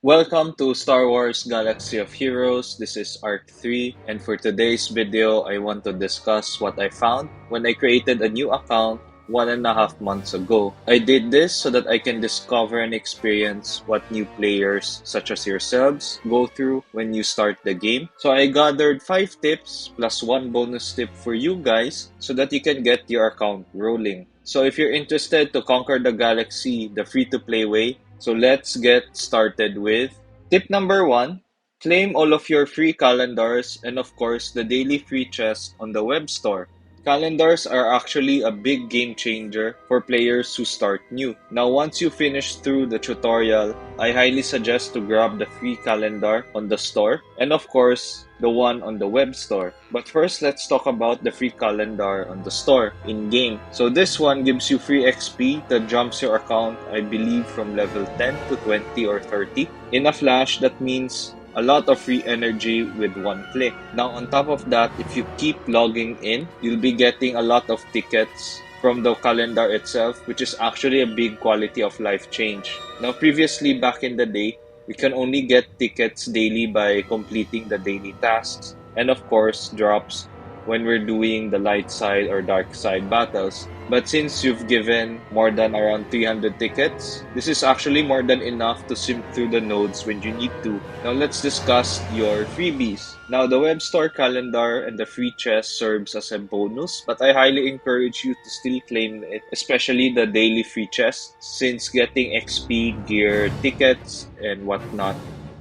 Welcome to Star Wars Galaxy of Heroes. This is Arc 3, and for today's video, I want to discuss what I found when I created a new account 1.5 months ago. I did this so that I can discover and experience what new players, such as yourselves, go through when you start the game. So I gathered 5 tips plus 1 bonus tip for you guys so that you can get your account rolling. So if you're interested to conquer the galaxy the free-to-play way, so let's get started with tip number 1. Claim all of your free calendars and of course the daily free chest on the web store. Calendars are actually a big game changer for players who start new. Now once you finish through the tutorial, I highly suggest to grab the free calendar on the store and of course the one on the web store. But first, let's talk about the free calendar on the store in-game. So this one gives you free XP that jumps your account, I believe, from level 10 to 20 or 30. In a flash, that means a lot of free energy with one click. Now on top of that, if you keep logging in, you'll be getting a lot of tickets from the calendar itself, which is actually a big quality of life change. Now previously, back in the day, we can only get tickets daily by completing the daily tasks and of course drops when we're doing the light side or dark side battles. But since you've given more than around 300 tickets, this is actually more than enough to simp through the nodes when you need to. Now let's discuss your freebies. Now the web store calendar and the free chest serves as a bonus, but I highly encourage you to still claim it, especially the daily free chest, since getting XP, gear, tickets, and whatnot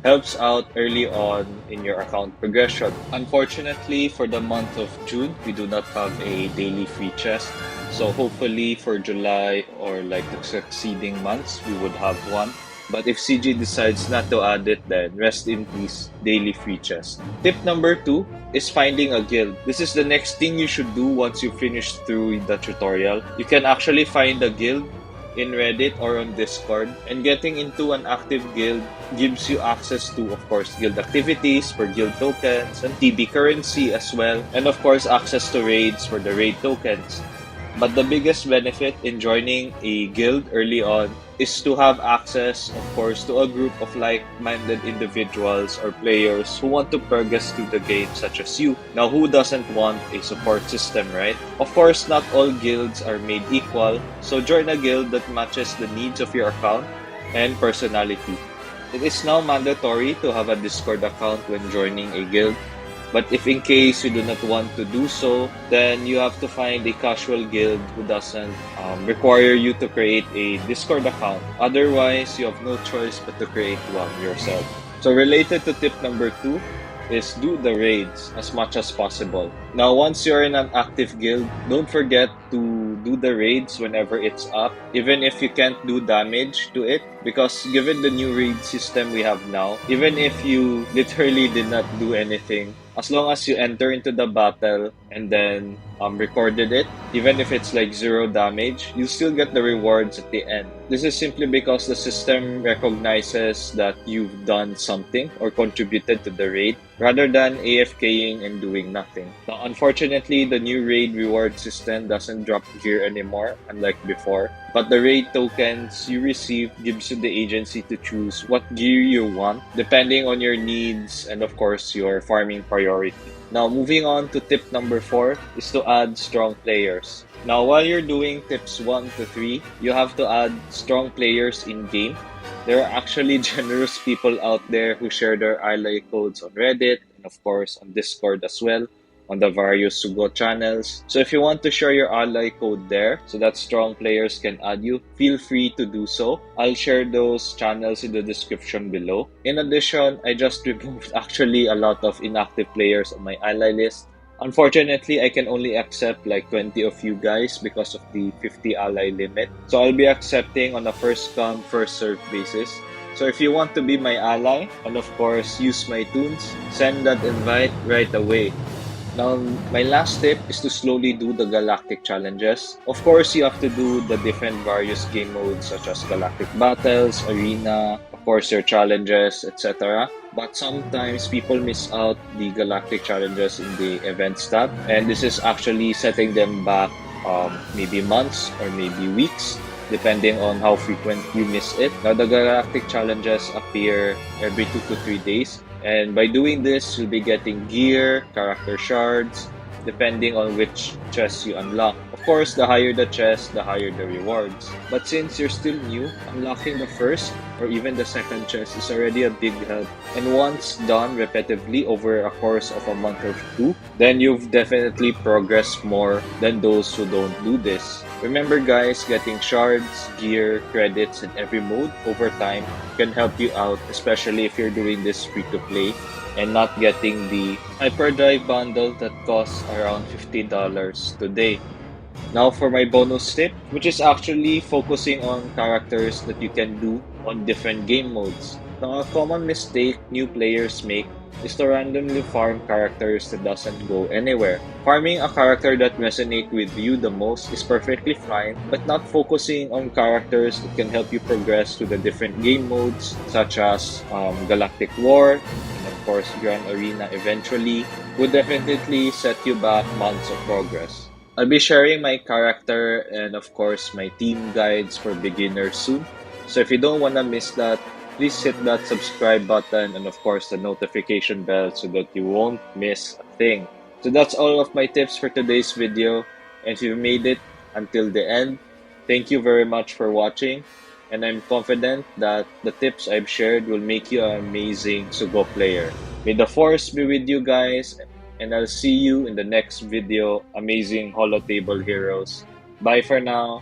helps out early on in your account progression. Unfortunately, for the month of June, we do not have a daily free chest. So hopefully for July or like the succeeding months, we would have one. But if CG decides not to add it, then rest in peace, daily free chest. Tip number 2 is finding a guild. This is the next thing you should do once you finish through the tutorial. You can actually find a guild in Reddit or on Discord, and getting into an active guild gives you access to, of course, guild activities for guild tokens and TB currency as well, and of course access to raids for the raid tokens. But the biggest benefit in joining a guild early on is to have access, of course, to a group of like-minded individuals or players who want to progress through the game, such as you. Now, who doesn't want a support system, right? Of course, not all guilds are made equal, so join a guild that matches the needs of your account and personality. It is now mandatory to have a Discord account when joining a guild. But if in case you do not want to do so, then you have to find a casual guild who doesn't require you to create a Discord account. Otherwise, you have no choice but to create one yourself. So related to tip number 2 is do the raids as much as possible. Now, once you're in an active guild, don't forget to do the raids whenever it's up, even if you can't do damage to it, because given the new raid system we have now, even if you literally did not do anything, as long as you enter into the battle and then recorded it, even if it's like 0 damage, you still get the rewards at the end. This is simply because the system recognizes that you've done something or contributed to the raid, rather than AFKing and doing nothing. Now, unfortunately, the new raid reward system doesn't drop gear anymore, unlike before. But the raid tokens you receive gives you the agency to choose what gear you want, depending on your needs and of course your farming priority. Now, moving on to tip number 4 is to add strong players. Now, while you're doing tips 1 to 3, you have to add strong players in-game. There are actually generous people out there who share their Aayla codes on Reddit and of course on Discord as well, on the various SWGOH channels. So if you want to share your ally code there so that strong players can add you, feel free to do so. I'll share those channels in the description below. In addition, I just removed actually a lot of inactive players on my ally list. Unfortunately, I can only accept like 20 of you guys because of the 50 ally limit. So I'll be accepting on a first come, first served basis. So if you want to be my ally and of course use my tunes, send that invite right away. Now, my last tip is to slowly do the galactic challenges. Of course, you have to do the different various game modes such as galactic battles, arena, of course your challenges, etc. But sometimes people miss out the galactic challenges in the events tab, and this is actually setting them back maybe months or maybe weeks. depending on how frequent you miss it. Now, the galactic challenges appear every 2 to 3 days, and by doing this, you'll be getting gear, character shards, depending on which chest you unlock. Of course, the higher the chest, the higher the rewards. But since you're still new, unlocking the first or even the second chest is already a big help. And once done repetitively over a course of a month or two, then you've definitely progressed more than those who don't do this. Remember guys, getting shards, gear, credits in every mode over time can help you out, especially if you're doing this free to play and not getting the hyperdrive bundle that costs around $50 today. Now for my bonus tip, which is actually focusing on characters that you can do on different game modes. Now a common mistake new players make is to randomly farm characters that doesn't go anywhere. Farming a character that resonates with you the most is perfectly fine, but not focusing on characters that can help you progress to the different game modes such as Galactic War, and of course Grand Arena eventually, would definitely set you back months of progress. I'll be sharing my character and of course my team guides for beginners soon. So if you don't want to miss that, please hit that subscribe button and of course the notification bell so that you won't miss a thing. So that's all of my tips for today's video. And if you made it until the end, thank you very much for watching. And I'm confident that the tips I've shared will make you an amazing SWGOH player. May the force be with you guys, and I'll see you in the next video, amazing holotable heroes. Bye for now.